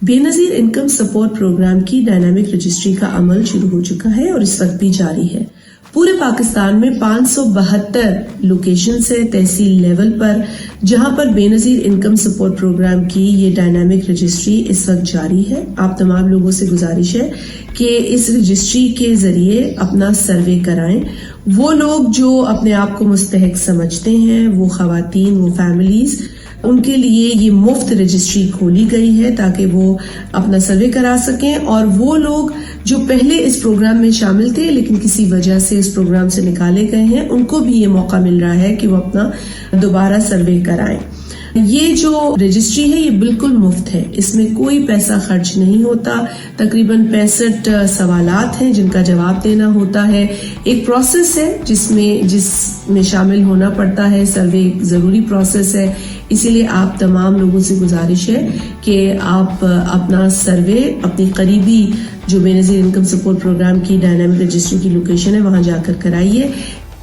بے نظیر income support programme کی dynamic registry کا عمل شروع ہو چکا ہے اور اس وقت بھی جاری ہے۔ پورے پاکستان میں 572 لوکیشنز ہے تحصیل لیول پر، جہاں پر بے نظیر انکم سپورٹ پروگرام کی یہ ڈائنامک رجسٹری اس وقت جاری ہے۔ آپ تمام لوگوں سے گزارش ہے کہ اس رجسٹری کے ذریعے اپنا سروے کرائیں۔ وہ لوگ جو اپنے آپ کو مستحق سمجھتے ہیں، وہ خواتین، وہ فیملیز، ان کے لیے یہ مفت رجسٹری کھولی گئی ہے تاکہ وہ اپنا سروے کرا سکیں، اور وہ لوگ جو پہلے اس پروگرام میں شامل تھے لیکن کسی وجہ سے اس پروگرام سے نکالے گئے ہیں، ان کو بھی یہ موقع مل رہا ہے کہ وہ اپنا دوبارہ سروے کرائیں۔ یہ جو رجسٹری ہے یہ بالکل مفت ہے، اس میں کوئی پیسہ خرچ نہیں ہوتا۔ تقریباً 65 سوالات ہیں جن کا جواب دینا ہوتا ہے۔ ایک پروسیس ہے جس میں شامل ہونا پڑتا ہے، سروے ایک ضروری پروسیس ہے۔ اسی لیے آپ تمام لوگوں سے گزارش ہے کہ آپ اپنا سروے اپنی قریبی جو بے نظیر انکم سپورٹ پروگرام کی ڈائنامک رجسٹری کی لوکیشن ہے وہاں جا کر کرائیے۔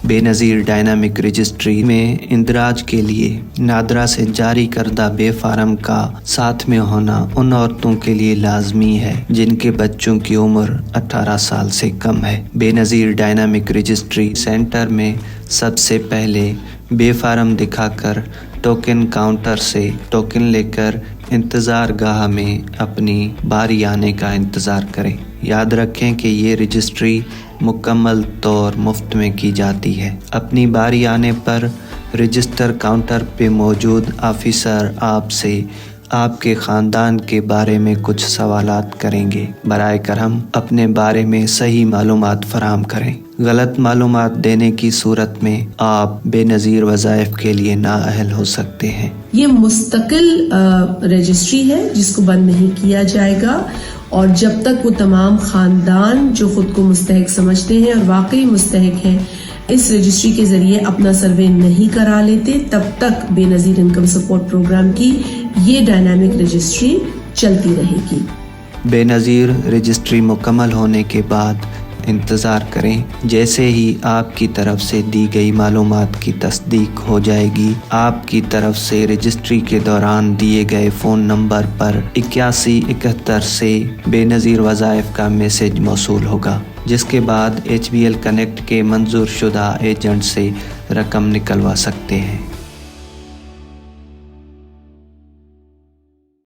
بے نظیر ڈائنامک رجسٹری میں اندراج کے لیے نادرا سے جاری کردہ بے فارم کا ساتھ میں ہونا ان عورتوں کے لیے لازمی ہے جن کے بچوں کی عمر 18 سال سے کم ہے۔ بے نظیر ڈائنامک رجسٹری سینٹر میں سب سے پہلے بے فارم دکھا کر ٹوکن کاؤنٹر سے ٹوکن لے کر انتظار گاہ میں اپنی باری آنے کا انتظار کریں۔ یاد رکھیں کہ یہ رجسٹری مکمل طور مفت میں کی جاتی ہے۔ اپنی باری آنے پر رجسٹر کاؤنٹر پہ موجود آفیسر آپ سے آپ کے خاندان کے بارے میں کچھ سوالات کریں گے۔ برائے کرم اپنے بارے میں صحیح معلومات فراہم کریں۔ غلط معلومات دینے کی صورت میں آپ بے نظیر وظائف کے لیے نااہل ہو سکتے ہیں۔ یہ مستقل رجسٹری ہے جس کو بند نہیں کیا جائے گا، اور جب تک وہ تمام خاندان جو خود کو مستحق سمجھتے ہیں اور واقعی مستحق ہیں اس رجسٹری کے ذریعے اپنا سروے نہیں کرا لیتے، تب تک بے نظیر انکم سپورٹ پروگرام کی یہ ڈائنامک رجسٹری چلتی رہے گی۔ بے نظیر رجسٹری مکمل ہونے کے بعد انتظار کریں۔ جیسے ہی آپ کی طرف سے دی گئی معلومات کی تصدیق ہو جائے گی، آپ کی طرف سے رجسٹری کے دوران دیے گئے فون نمبر پر 8171 سے بے نظیر وظائف کا میسج موصول ہوگا، جس کے بعد HBL کنیکٹ کے منظور شدہ ایجنٹ سے رقم نکلوا سکتے ہیں۔